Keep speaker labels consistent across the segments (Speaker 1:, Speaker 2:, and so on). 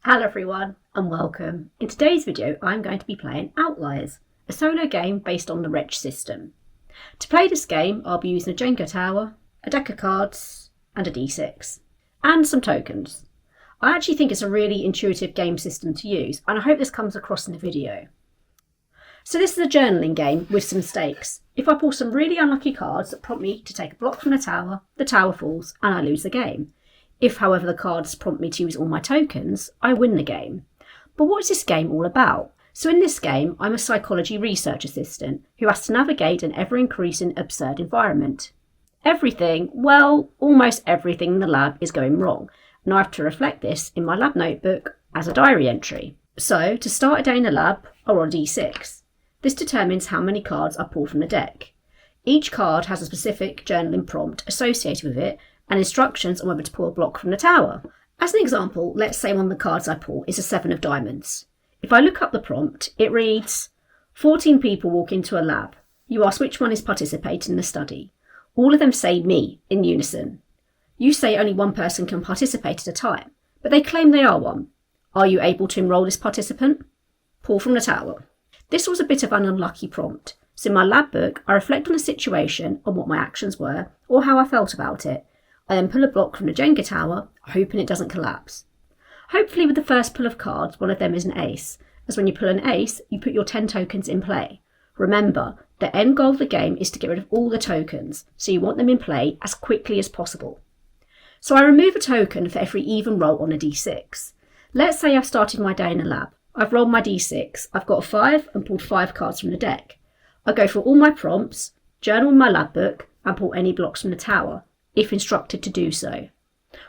Speaker 1: Hello everyone and welcome. In today's video I'm going to be playing Outliers, a solo game based on the Wretch system. To play this game I'll be using a Jenga tower, a deck of cards and a d6 and some tokens. I actually think it's a really intuitive game system to use and I hope this comes across in the video. So this is a journaling game with some stakes. If I pull some really unlucky cards that prompt me to take a block from the tower falls and I lose the game. If, however, the cards prompt me to use all my tokens, I win the game. But what is this game all about? So in this game, I'm a psychology research assistant who has to navigate an ever-increasing absurd environment. Everything, well, almost everything in the lab is going wrong, and I have to reflect this in my lab notebook as a diary entry. So, to start a day in the lab, I roll a d6. This determines how many cards I pull from the deck. Each card has a specific journaling prompt associated with it, and instructions on whether to pull a block from the tower. As an example, let's say one of the cards I pull is a 7 of diamonds. If I look up the prompt, it reads, 14 people walk into a lab. You ask which one is participating in the study. All of them say me in unison. You say only one person can participate at a time, but they claim they are one. Are you able to enrol this participant? Pull from the tower. This was a bit of an unlucky prompt, so in my lab book I reflect on the situation, on what my actions were, or how I felt about it. I then pull a block from the Jenga tower, hoping it doesn't collapse. Hopefully with the first pull of cards, one of them is an ace, as when you pull an ace, you put your 10 tokens in play. Remember, the end goal of the game is to get rid of all the tokens, so you want them in play as quickly as possible. So I remove a token for every even roll on a d6. Let's say I've started my day in a lab. I've rolled my d6, I've got a 5 and pulled 5 cards from the deck. I go through all my prompts, journal in my lab book, and pull any blocks from the tower, if instructed to do so.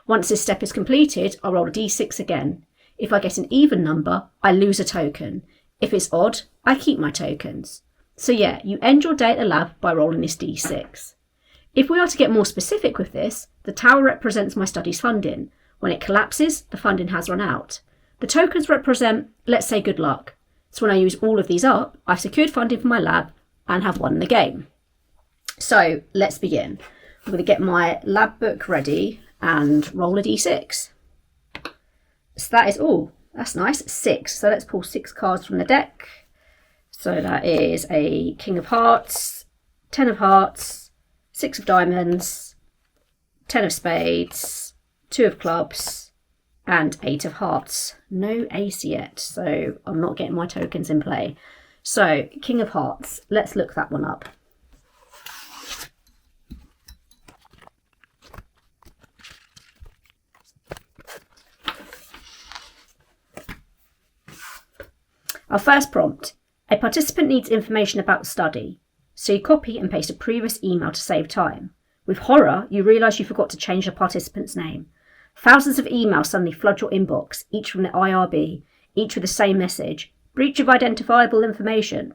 Speaker 1: Once this step is completed, I'll roll a d6 again. If I get an even number, I lose a token. If it's odd, I keep my tokens. So yeah, you end your day at the lab by rolling this d6. If we are to get more specific with this, the tower represents my study's funding. When it collapses, the funding has run out. The tokens represent, let's say, good luck. So when I use all of these up, I've secured funding for my lab and have won the game. So let's begin. I'm going to get my lab book ready and roll a d6. So that is, oh, that's nice, 6. So let's pull 6 cards from the deck. So that is a King of Hearts, 10 of Hearts, 6 of Diamonds, 10 of Spades, 2 of Clubs, and 8 of Hearts. No ace yet, so I'm not getting my tokens in play. So, King of Hearts, let's look that one up. Our first prompt, a participant needs information about the study, so you copy and paste a previous email to save time. With horror, you realise you forgot to change the participant's name. Thousands of emails suddenly flood your inbox, each from the IRB, each with the same message, breach of identifiable information.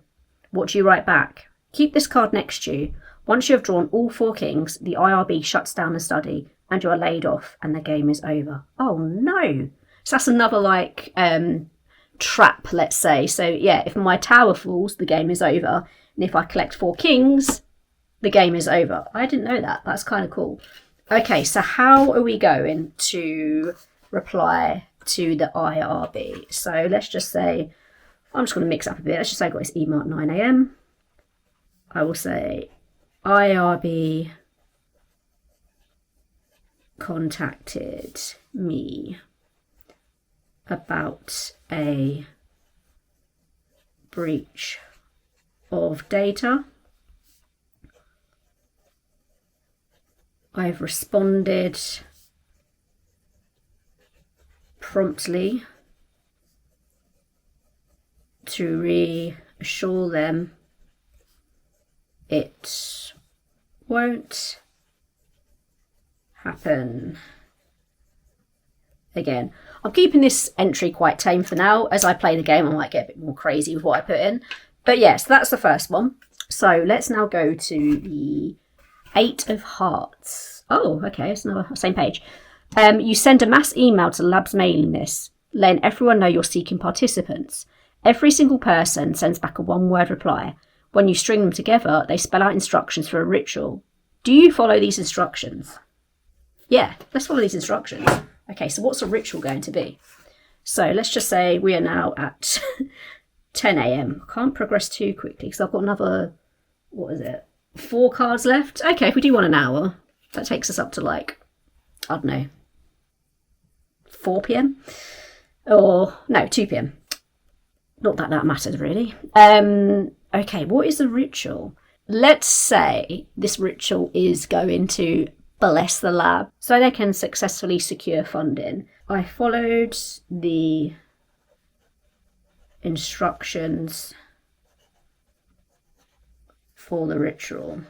Speaker 1: What do you write back? Keep this card next to you. Once you have drawn all 4 kings, the IRB shuts down the study and you are laid off and the game is over. Oh no! So that's another trap, let's say. So yeah, if my tower falls, the game is over. And if I collect 4 kings, the game is over. I didn't know that. That's kind of cool. Okay, so how are we going to reply to the IRB? So let's just say, I'm just going to mix up a bit. Let's just say I got this email at 9 a.m. I will say, IRB contacted me about a breach of data. I've responded promptly to reassure them it won't happen again. I'm keeping this entry quite tame for now. As I play the game, I might get a bit more crazy with what I put in. But yes, that's the first one. So let's now go to the 8 of Hearts. Oh, okay, it's another same page. You send a mass email to the lab's mailing list, letting everyone know you're seeking participants. Every single person sends back a one-word reply. When you string them together, they spell out instructions for a ritual. Do you follow these instructions? Yeah, let's follow these instructions. Okay, so what's a ritual going to be? So let's just say we are now at 10 a.m. I can't progress too quickly because I've got another, 4 cards left. Okay, if we do 1 hour, that takes us up to like, I don't know, 4 p.m. or no, 2 p.m. Not that that matters really. Okay, what is the ritual? Let's say this ritual is going to bless the lab so they can successfully secure funding. I followed the instructions for the ritual.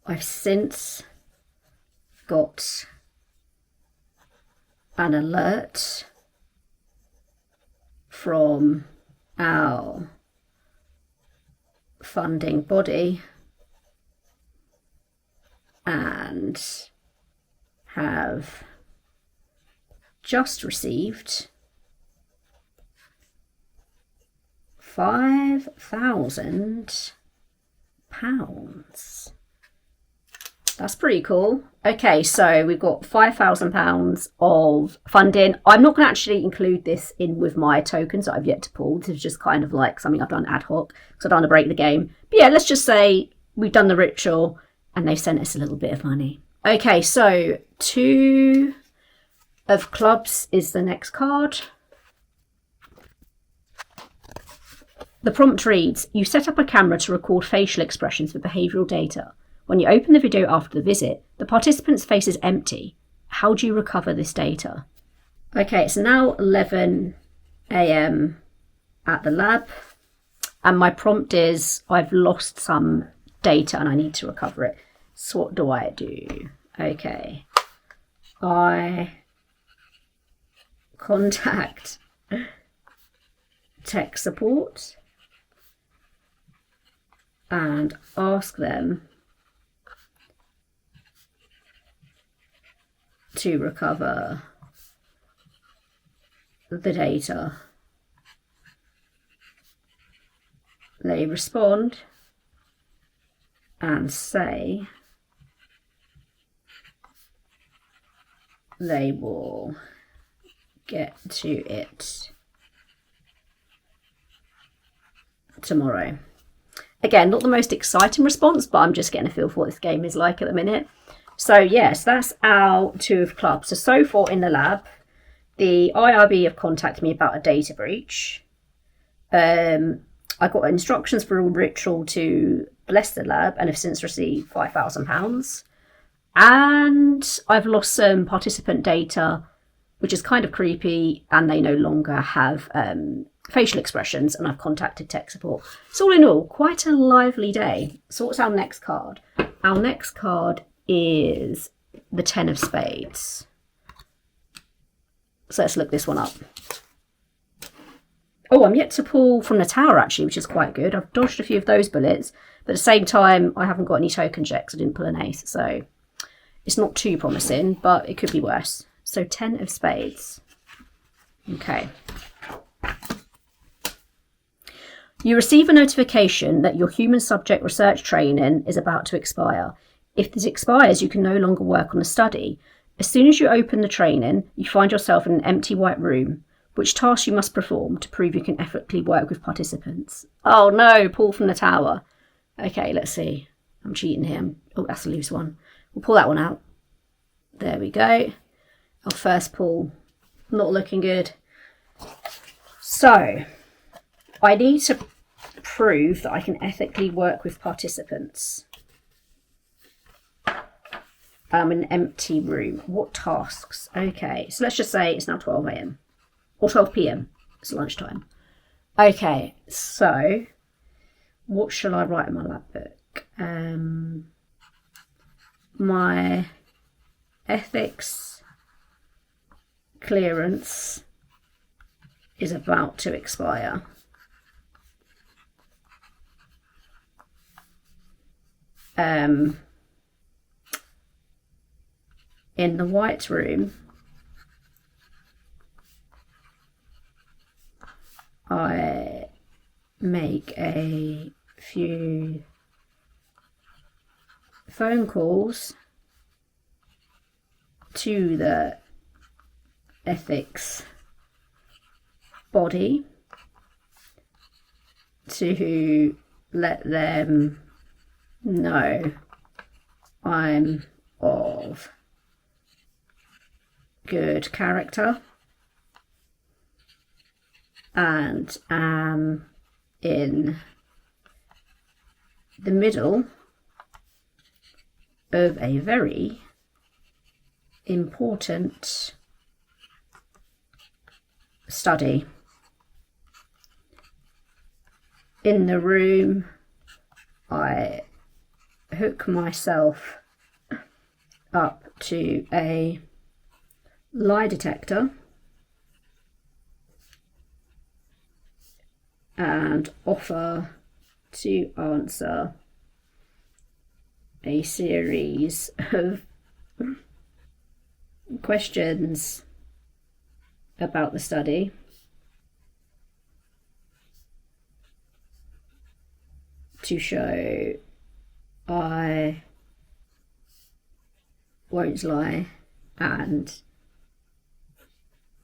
Speaker 1: I've since got an alert from our funding body and have just received £5,000. That's pretty cool. Okay, so we've got £5,000 of funding. I'm not going to actually include this in with my tokens that I've yet to pull. This is just kind of like something I've done ad hoc because I don't want to break the game. But yeah, let's just say we've done the ritual and they've sent us a little bit of money. Okay, so 2 of clubs is the next card. The prompt reads, you set up a camera to record facial expressions for behavioural data. When you open the video after the visit, the participant's face is empty. How do you recover this data? Okay, it's now 11 a.m. at the lab, and my prompt is I've lost some data and I need to recover it. So what do I do? Okay, I contact tech support and ask them to recover the data. They respond and say they will get to it tomorrow. Again, not the most exciting response, but I'm just getting a feel for what this game is like at the minute. So yes, that's our 2 of clubs. So far in the lab, the IRB have contacted me about a data breach. I got instructions for a ritual to bless the lab and have since received £5,000. And I've lost some participant data, which is kind of creepy, and they no longer have facial expressions, and I've contacted tech support. So all in all, quite a lively day. So what's our next card? Our next card is the 10 of spades. So let's look this one up. Oh, I'm yet to pull from the tower actually, which is quite good. I've dodged a few of those bullets, but at the same time, I haven't got any token checks. I didn't pull an ace, so it's not too promising, but it could be worse. So 10 of spades. Okay. You receive a notification that your human subject research training is about to expire. If this expires, you can no longer work on the study. As soon as you open the training, you find yourself in an empty white room. Which tasks you must perform to prove you can effortlessly work with participants? Oh no, pull from the tower. Okay, let's see. I'm cheating here. Oh, that's a loose one. We'll pull that one out. There we go. Our first pull. Not looking good. So, I need to prove that I can ethically work with participants. I'm in an empty room. What tasks? Okay, so let's just say it's now 12 a.m. or 12 p.m. It's lunchtime. Okay, so what shall I write in my lab book? My ethics clearance is about to expire. In the white room, I make a few phone calls to the ethics body to let them know I'm of good character and am in the middle of a very important study. In the room, I hook myself up to a lie detector and offer to answer a series of questions about the study to show I won't lie and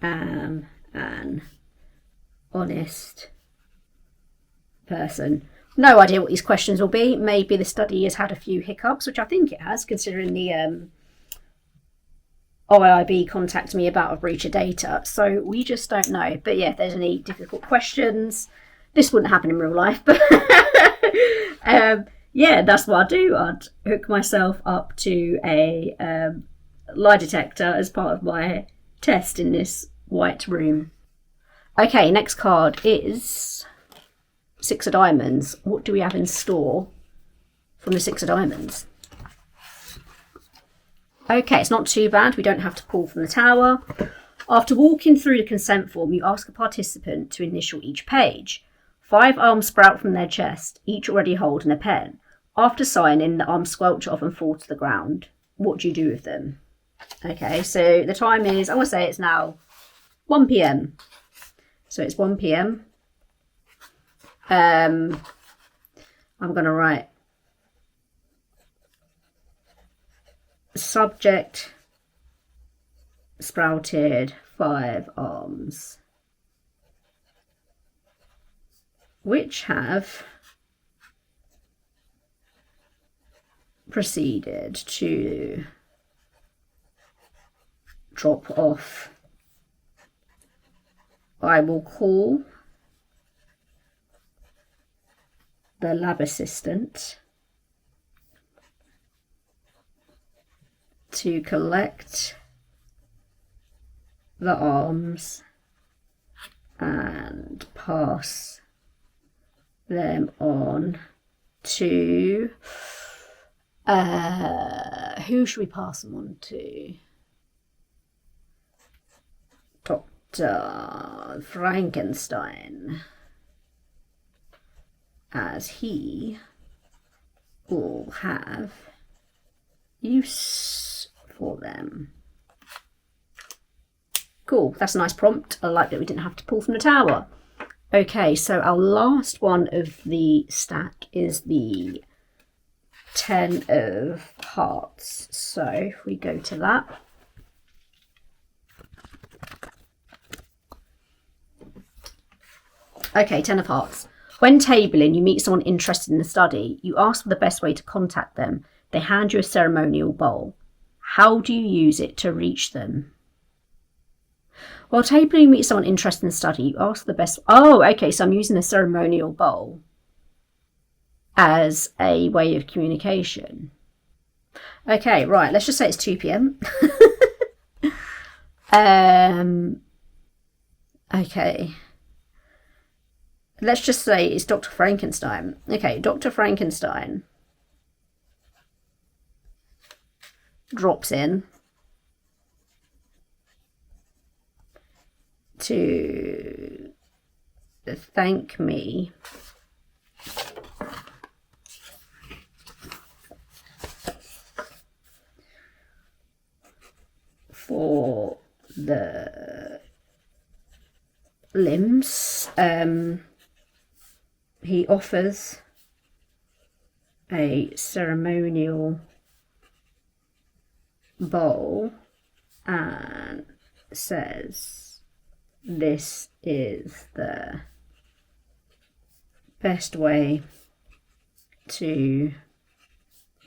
Speaker 1: am an honest person. No idea what these questions will be. Maybe the study has had a few hiccups, which I think it has, considering the OIB contacted me about a breach of data. So we just don't know. But yeah, if there's any difficult questions, this wouldn't happen in real life. But yeah, that's what I'd do. I'd hook myself up to a lie detector as part of my test in this white room. Okay, next card is 6 of diamonds. What do we have in store from the 6 of diamonds? Okay, it's not too bad. We don't have to pull from the tower. After walking through the consent form, you ask a participant to initial each page. 5 arms sprout from their chest, each already holding a pen. After signing, the arms squelch off and fall to the ground. What do you do with them? Okay, so the time is, I'm going to say it's now 1 p.m. So it's 1 p.m. I'm going to write subject sprouted 5 arms, which have proceeded to drop off. I will call the lab assistant to collect the arms and pass them on to who should we pass them on to? Dr. Frankenstein, as he will have use for them. Cool, that's a nice prompt. I like that we didn't have to pull from the tower. Okay, so our last one of the stack is the 10 of hearts. So if we go to that. Okay, 10 of hearts. When tabling, you meet someone interested in the study. You ask for the best way to contact them. They hand you a ceremonial bowl. How do you use it to reach them? While tabling, you meet someone interested in the study. You ask the best... Oh, okay, so I'm using a ceremonial bowl as a way of communication. Okay, right, let's just say it's 2 p.m. Okay. Let's just say it's Dr. Frankenstein. Okay, Dr. Frankenstein drops in to thank me for the limbs. He offers a ceremonial bowl and says this is the best way to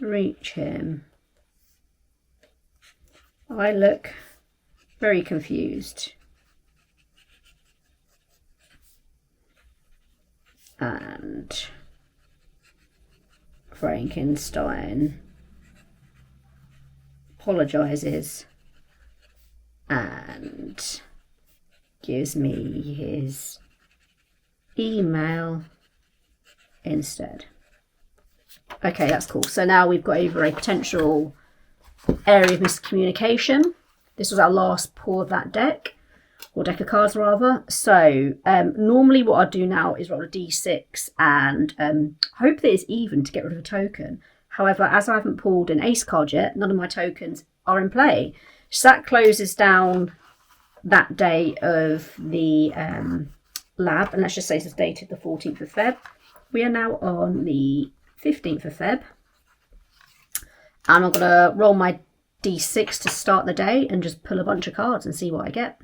Speaker 1: reach him. I look very confused. And Frankenstein apologizes and gives me his email instead. Okay, that's cool. So now we've got over a potential area of miscommunication. This was our last pour of that deck, or deck of cards rather. So normally what I do now is roll a d6 and hope that it's even to get rid of a token. However, as I haven't pulled an ace card yet, none of my tokens are in play. So that closes down that day of the lab, and let's just say it's dated the 14th of Feb. We are now on the 15th of Feb, and I'm going to roll my d6 to start the day and just pull a bunch of cards and see what I get.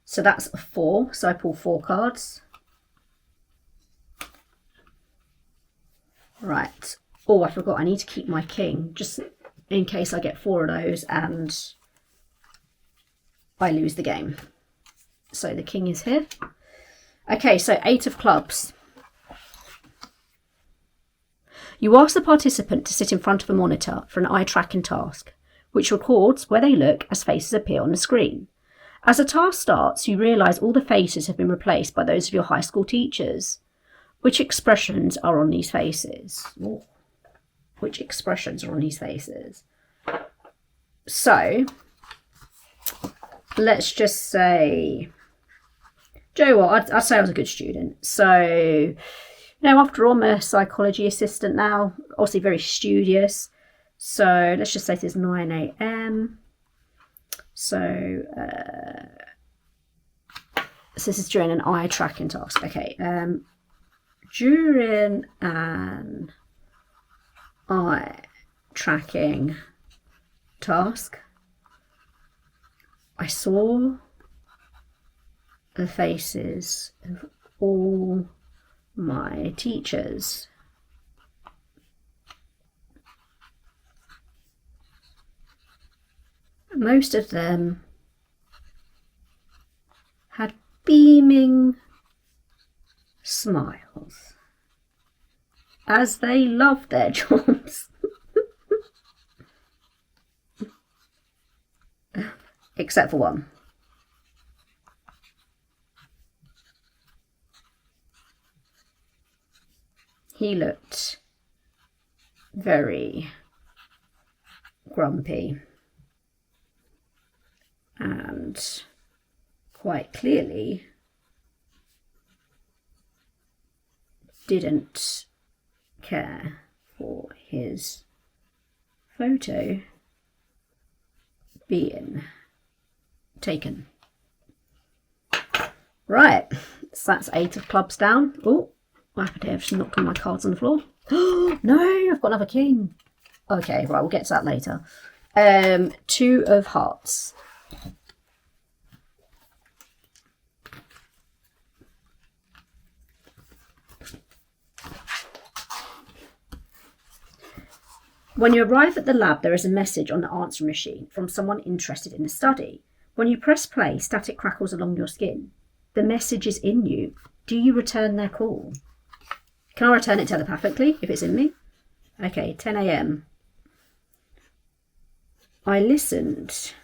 Speaker 1: So that's a 4, so I pull 4 cards. Right. Oh, I forgot, I need to keep my king, just in case I get 4 of those and I lose the game. So the king is here. Okay, so 8 of clubs. You ask the participant to sit in front of a monitor for an eye tracking task, which records where they look as faces appear on the screen. As the task starts, you realise all the faces have been replaced by those of your high school teachers. Which expressions are on these faces? Ooh. Which expressions are on these faces? So, let's just say, Joe, I'd say I was a good student. So, after all, I'm a psychology assistant now, obviously very studious. So, let's just say this is 9 a.m. So this is during an eye tracking task. Okay, during an eye tracking task, I saw the faces of all my teachers. Most of them had beaming smiles as they loved their jobs. Except for one. He looked very grumpy and quite clearly didn't care for his photo being taken. Right, so that's 8 of clubs down. Oh, what happened here? I've just knocked all my cards on the floor. No, I've got another king. Okay, right, we'll get to that later. 2 of hearts. When you arrive at the lab, there is a message on the answer machine from someone interested in the study. When you press play, static crackles along your skin. The message is in you. Do you return their call? Can I return it telepathically if it's in me? Okay, 10 a.m. I listened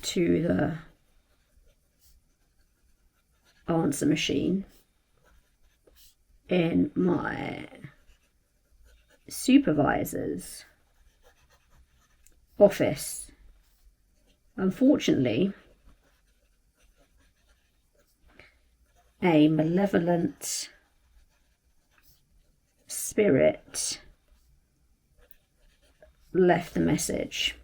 Speaker 1: to the answer machine in my supervisor's office. Unfortunately, a malevolent spirit left the message,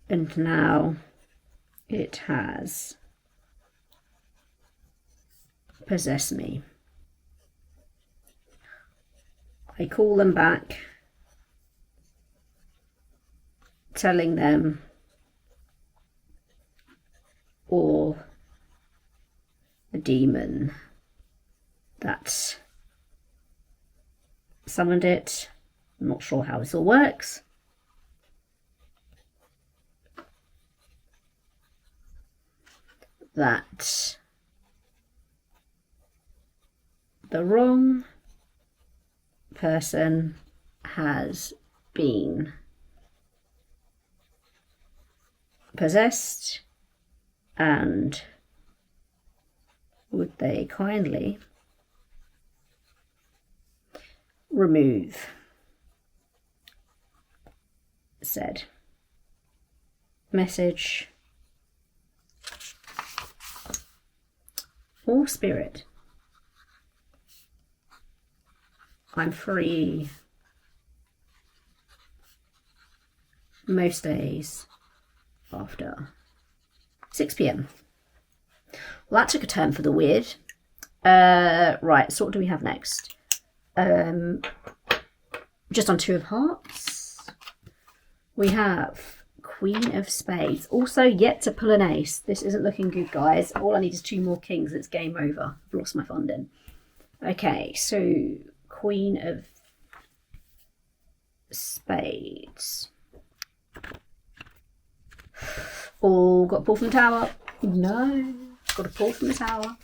Speaker 1: and now it has possessed me. I call them back telling them or the demon that summoned it. I'm not sure how this all works. That the wrong person has been possessed, and would they kindly remove said message or spirit. I'm free most days after 6 p.m. Well, that took a turn for the weird. Right, so what do we have next? Just on 2 of Hearts. We have Queen of Spades. Also yet to pull an ace. This isn't looking good, guys. All I need is 2 more kings. It's game over. I've lost my funding. Okay, so Queen of Spades. Oh, got a pull from the tower. No, got a pull from the tower.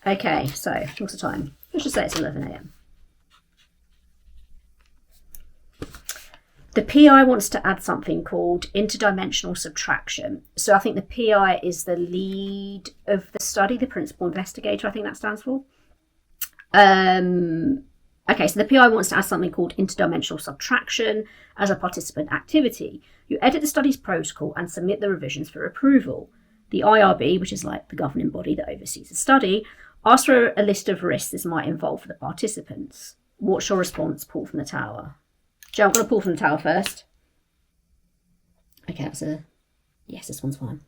Speaker 1: Okay, so what's the time? Let's just say it's 11 a.m. The PI wants to add something called interdimensional subtraction. So I think the PI is the lead of the study, the principal investigator, I think that stands for. Okay, so the PI wants to add something called interdimensional subtraction as a participant activity. You edit the study's protocol and submit the revisions for approval. The IRB, which is like the governing body that oversees the study, asks for a list of risks this might involve for the participants. What's your response? Pull from the tower. Joe, I'm going to pull from the tower first. Okay, that's a... Yes, this one's fine.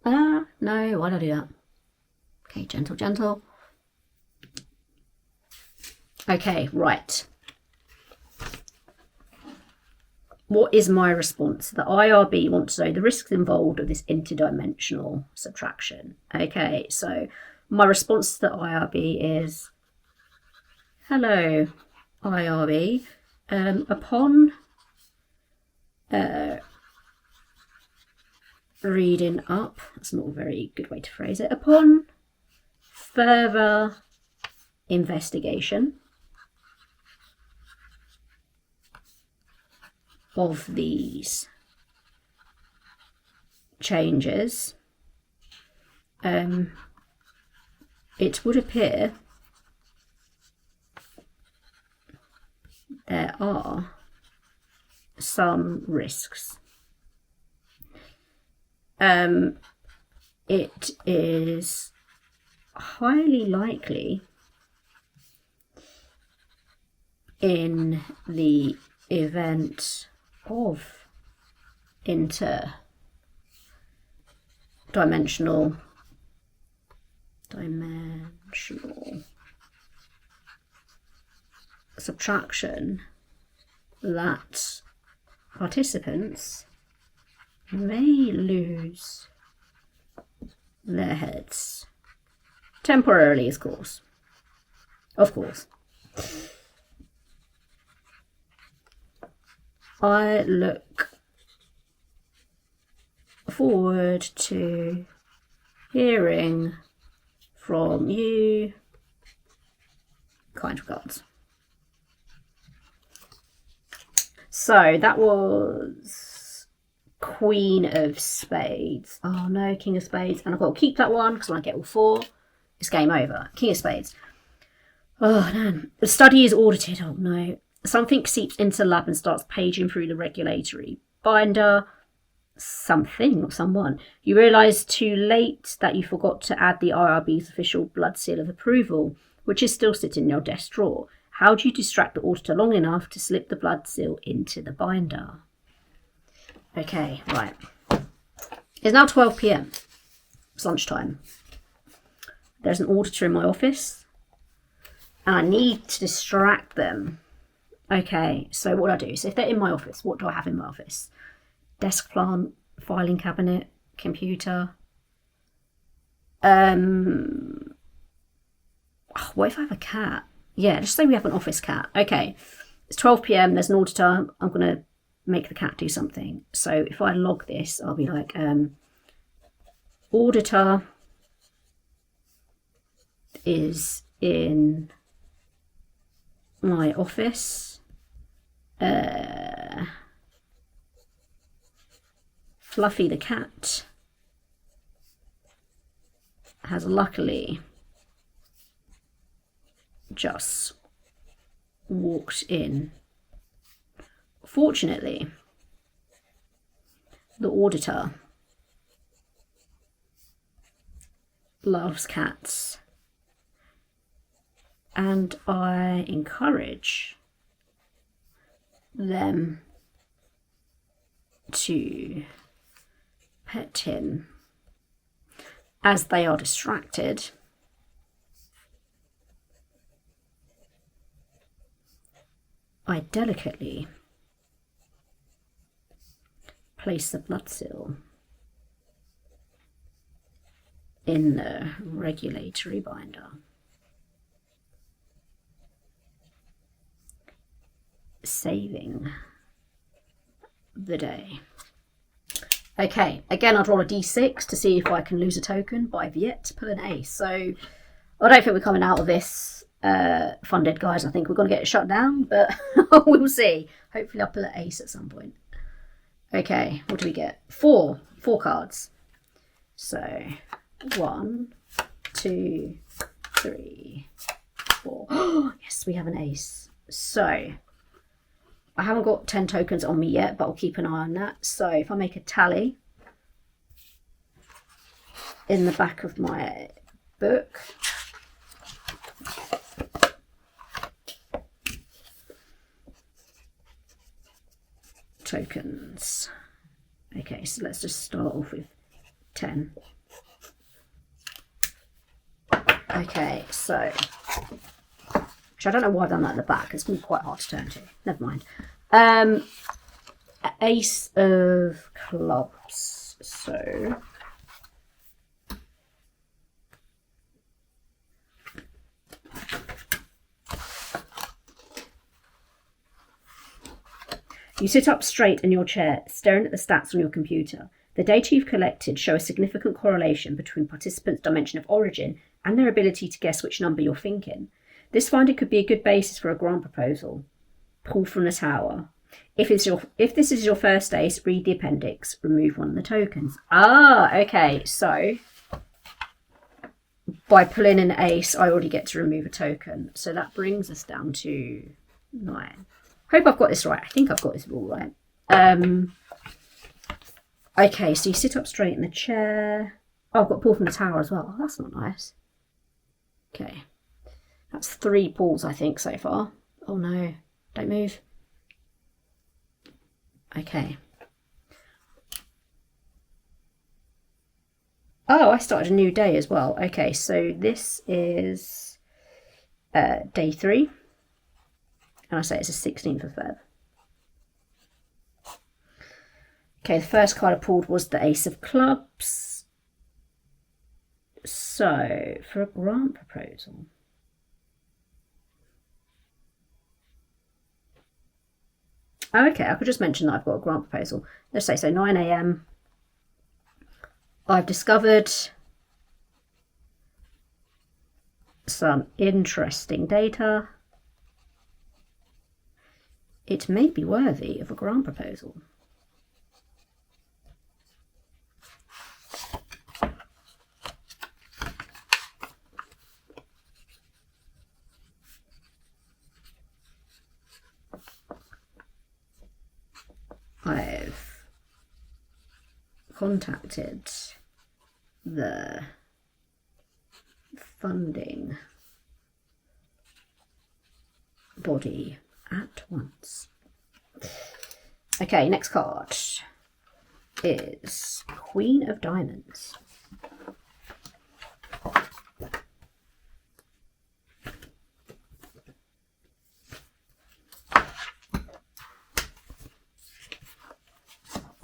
Speaker 1: No, why did I do that? Okay, gentle, gentle. Okay, right. What is my response? The IRB wants to know the risks involved of this interdimensional subtraction. Okay, so my response to the IRB is, hello, IRB. Upon reading up, that's not a very good way to phrase it, upon further investigation of these changes, it would appear there are some risks. It is highly likely in the event of dimensional subtraction that participants may lose their heads temporarily, of course. I look forward to hearing from you. Kind regards. So that was Queen of Spades. Oh no, King of Spades. And I've got to keep that one because when I get all 4, it's game over. King of Spades. Oh man. The study is audited. Oh no. Something seeps into the lab and starts paging through the regulatory binder. Something, not someone. You realise too late that you forgot to add the IRB's official blood seal of approval, which is still sitting in your desk drawer. How do you distract the auditor long enough to slip the blood seal into the binder? Okay, right. It's now 12 p.m. It's lunchtime. There's an auditor in my office, and I need to distract them Okay, so what do I do? So if they're in my office, what do I have in my office? Desk plant, filing cabinet, computer. What if I have a cat? Yeah, just say we have an office cat. Okay, it's 12 p.m. There's an auditor. I'm going to make the cat do something. So if I log this, I'll be like, auditor is in my office. Fluffy the cat has luckily just walked in. Fortunately, the auditor loves cats, and I encourage them to pet him as they are distracted. I delicately place the blood seal in the regulatory binder. Saving the day. Okay, again I'd roll a d6 to see if I can lose a token, but I've yet to pull an ace. So I don't think we're coming out of this funded, guys. I think we're going to get it shut down, but we'll see. Hopefully I'll pull an ace at some point. Okay, what do we get? Four cards. So 1, 2, 3, 4. Oh, yes, we have an ace. So I haven't got 10 tokens on me yet, but I'll keep an eye on that. So if I make a tally in the back of my book, tokens. Okay, so let's just start off with 10. Okay, so which I don't know why I've done that at the back. It's going to be quite hard to turn to. Never mind. Ace of clubs. So you sit up straight in your chair, staring at the stats on your computer. The data you've collected show a significant correlation between participants' dimension of origin and their ability to guess which number you're thinking. This finding could be a good basis for a grant proposal. Pull from the tower. If this is your first ace, read the appendix. Remove one of the tokens. Ah, okay. So by pulling an ace, I already get to remove a token. So that brings us down to 9. Hope I've got this right. I think I've got this all right. Okay, so you sit up straight in the chair. Oh, I've got pull from the tower as well. Oh, that's not nice. Okay. That's 3 pulls, I think, so far. Oh no, don't move. Okay. Oh, I started a new day as well. Okay, so this is day 3. And I say it's the 16th of Feb. Okay, the first card I pulled was the Ace of Clubs. So, for a grant proposal. Oh, okay, I could just mention that I've got a grant proposal. Let's say, so 9 a.m. I've discovered some interesting data. It may be worthy of a grant proposal. I've contacted the funding body at once. Okay, next card is Queen of Diamonds.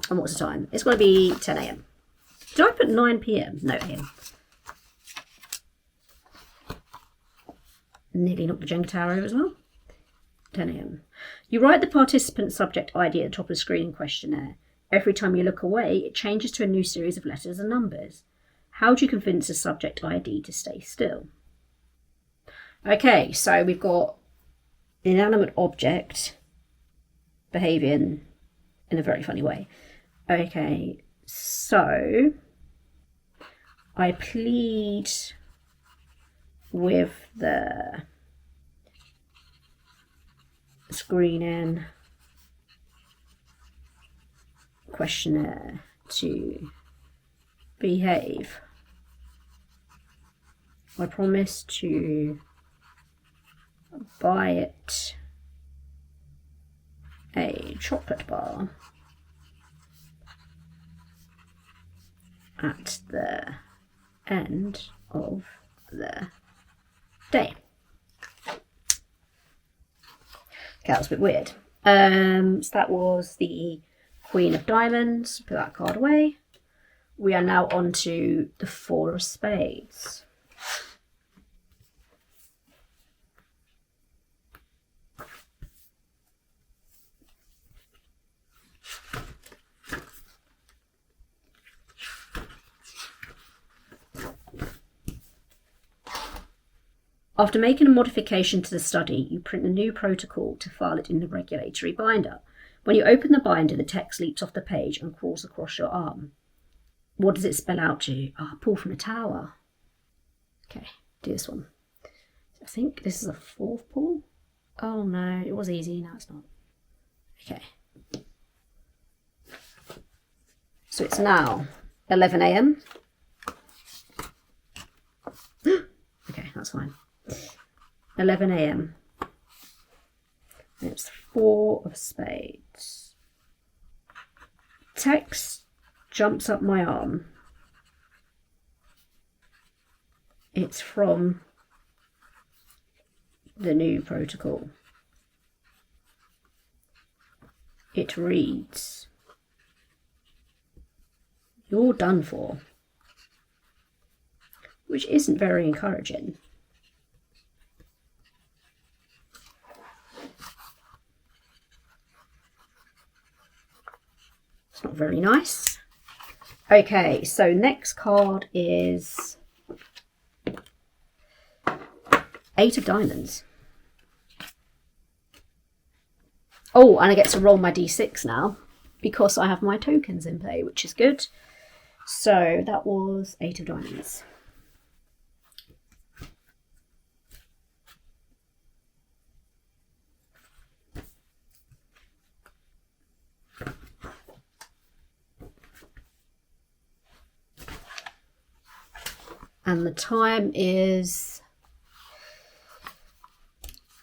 Speaker 1: And what's the time? It's going to be 10 a.m. Did I put 9 p.m? No, a.m. Nearly knocked the Jenga tower over as well. 10 a.m. You write the participant subject ID at the top of the screening questionnaire. Every time you look away, it changes to a new series of letters and numbers. How do you convince the subject ID to stay still? Okay, so we've got an inanimate object behaving in a very funny way. Okay, so I plead with the screening questionnaire to behave. I promise to buy it a chocolate bar at the end of the day. Okay, that was a bit weird. So that was the Queen of Diamonds. Put that card away. We are now on to the Four of Spades. After making a modification to the study, you print a new protocol to file it in the regulatory binder. When you open the binder, the text leaps off the page and crawls across your arm. What does it spell out to you? Oh, pull from a tower. Okay, do this one. I think this is a 4th pull. Oh no, it was easy, now it's not. Okay. So it's now 11 a.m. Okay, that's fine. 11 a.m. It's 4 of Spades. Text jumps up my arm. It's from the new protocol. It reads, "You're done for," which isn't very encouraging. It's not very nice. Okay, so next card is 8 of Diamonds. Oh, and I get to roll my d6 now because I have my tokens in play, which is good. So that was 8 of Diamonds. And the time is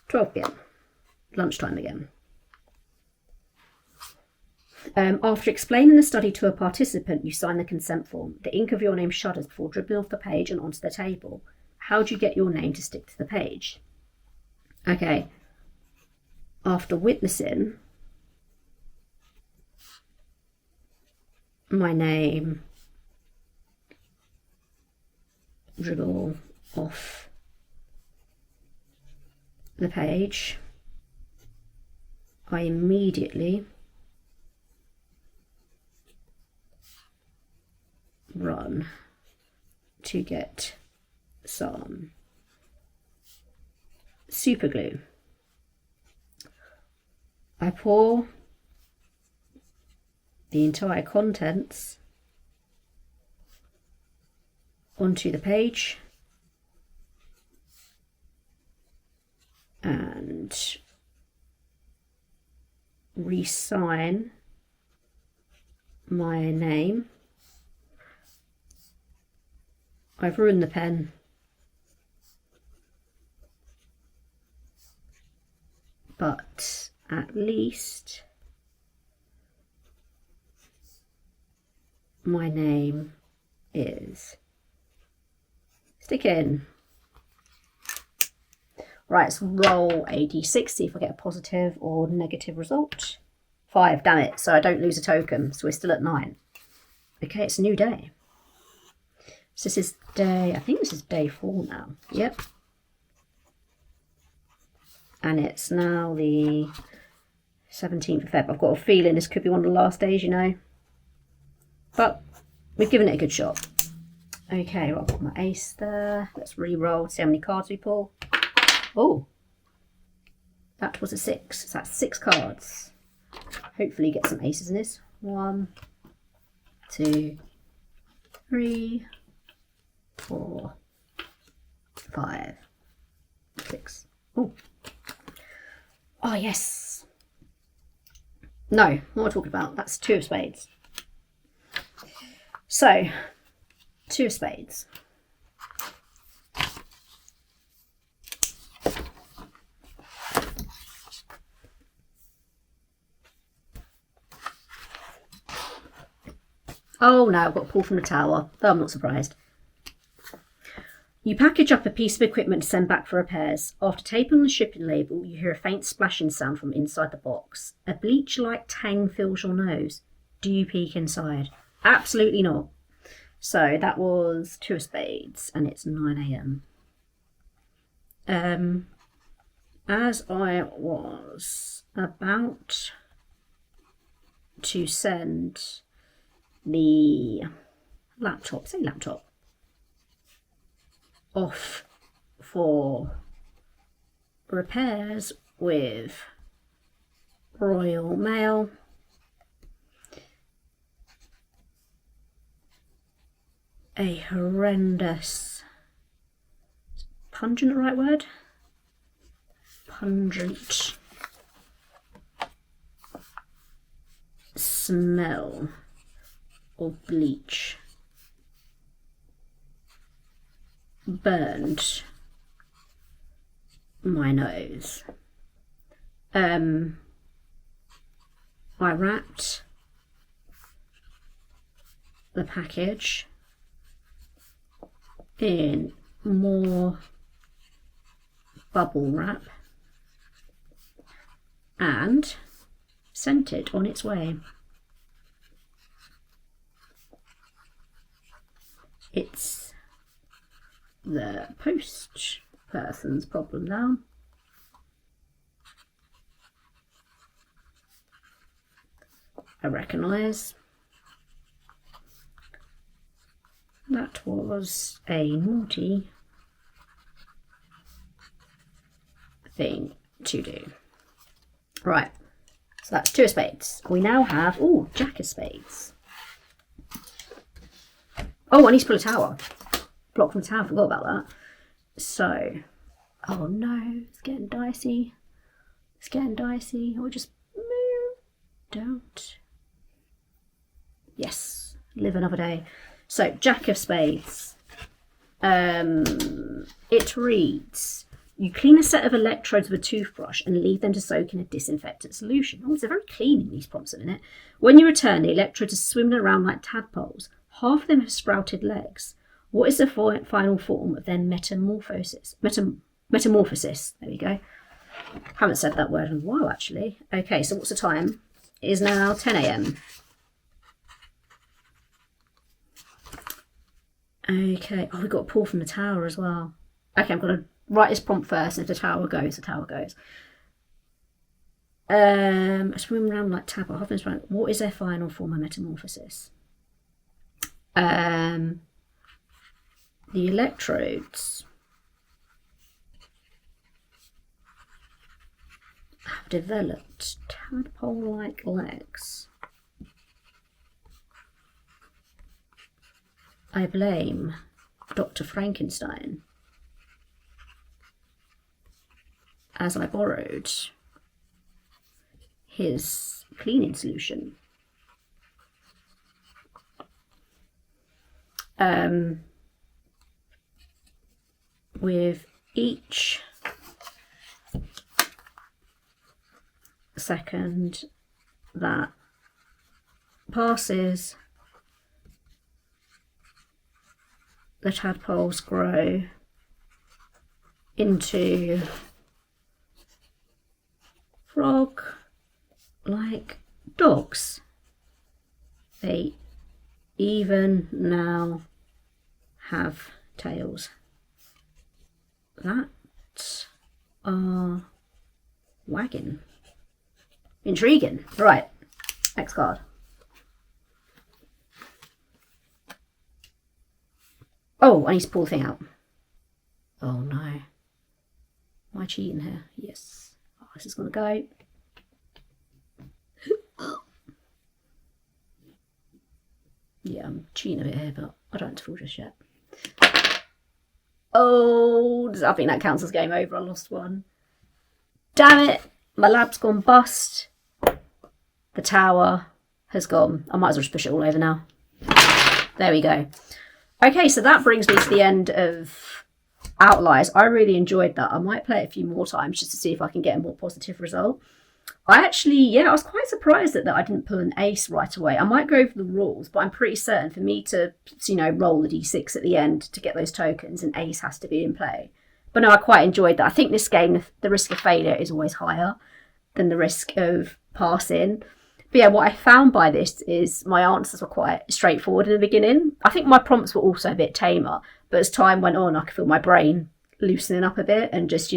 Speaker 1: 12 p.m. Lunchtime again. After explaining the study to a participant, you sign the consent form. The ink of your name shudders before dribbling off the page and onto the table. How do you get your name to stick to the page? Okay. After witnessing my name dribble off the page, I immediately run to get some super glue. I pour the entire contents onto the page and re-sign my name. I've ruined the pen, but at least my name is sticking. Right, let's roll a d6, see if I get a positive or negative result. 5, damn it. So I don't lose a token. So we're still at 9. Okay, it's a new day. So this is I think this is day 4 now. Yep. And it's now the 17th of Feb. I've got a feeling this could be one of the last days, you know. But we've given it a good shot. Okay, well, I've got my ace there. Let's re-roll, see how many cards we pull. Oh, that was a 6. So that's 6 cards. Hopefully get some aces in this. 1, 2, 3, 4, 5, 6. Oh. Oh, yes. No, what am I talking about? That's 2 of spades. So, 2 of spades. Oh no, I've got to pull from the tower. Though I'm not surprised. You package up a piece of equipment to send back for repairs. After taping the shipping label, you hear a faint splashing sound from inside the box. A bleach-like tang fills your nose. Do you peek inside? Absolutely not. So that was 2 of spades, and it's 9 AM. As I was about to send the laptop off for repairs with Royal Mail, a horrendous, pungent, the right word? Pungent smell of bleach burned my nose. I wrapped the package in more bubble wrap and sent it on its way. It's the post person's problem now. I recognise that was a naughty thing to do. Right, so that's 2 of spades. We now have, ooh, Jack of spades. Oh, I need to pull a tower. Block from the tower, forgot about that. So, oh no, it's getting dicey. It's getting dicey. Or just move. Don't. Yes, live another day. So, Jack of spades. It reads, you clean a set of electrodes with a toothbrush and leave them to soak in a disinfectant solution. Oh, it's a very cleaning, these prompts a minute. When you return, the electrodes are swimming around like tadpoles. Half of them have sprouted legs. What is the final form of their metamorphosis? Metamorphosis. There we go. Haven't said that word in a while, actually. Okay, so what's the time? It is now 10 AM. Okay. Oh, we've got to pull from the tower as well. Okay, I'm going to write this prompt first. If the tower goes, the tower goes. Swim around like tadpoles. What is their final form of metamorphosis? The electrodes have developed tadpole-like legs. I blame Dr. Frankenstein, as I borrowed his cleaning solution. With each second that passes, the tadpoles grow into frog-like dogs. They even now have tails. That are wagging. Intriguing. Right, next card. Oh, I need to pull the thing out. Oh no. Am I cheating here? Yes. Oh, this is going to go. Yeah, I'm cheating a bit here, but I don't have to fall just yet. Oh, I think that counts as game over. I lost one. Damn it. My lab's gone bust. The tower has gone. I might as well just push it all over now. There we go. Okay, so that brings me to the end of Outliers. I really enjoyed that. I might play it a few more times just to see if I can get a more positive result. I was quite surprised that I didn't pull an ace right away. I might go over the rules, but I'm pretty certain for me to, roll the d6 at the end to get those tokens, an ace has to be in play. But no, I quite enjoyed that. I think this game, the risk of failure is always higher than the risk of passing. But yeah, what I found by this is my answers were quite straightforward in the beginning. I think my prompts were also a bit tamer, but as time went on, I could feel my brain loosening up a bit and just,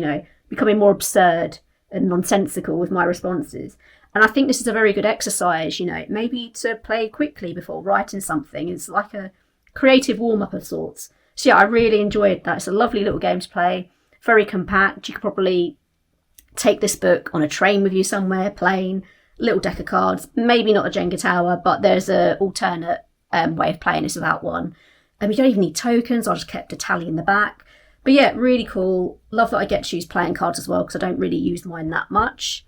Speaker 1: becoming more absurd and nonsensical with my responses. And I think this is a very good exercise, maybe to play quickly before writing something. It's like a creative warm-up of sorts. So yeah, I really enjoyed that. It's a lovely little game to play, very compact. You could probably take this book on a train with you somewhere, plane, little deck of cards, maybe not a Jenga tower, but there's an alternate way of playing this without one. You don't even need tokens. I just kept a tally in the back. But yeah, really cool. Love that I get to use playing cards as well because I don't really use mine that much.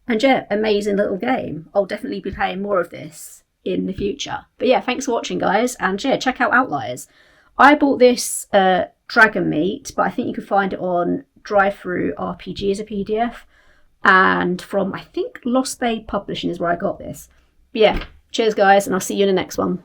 Speaker 1: And yeah, amazing little game. I'll definitely be playing more of this in the future. But yeah, thanks for watching, guys. And yeah, check out Outliers. I bought this Dragon Meat, but I think you can find it on Drive-Thru RPG as a PDF. And from, I think, Lost Bay Publishing is where I got this. But yeah, cheers, guys, and I'll see you in the next one.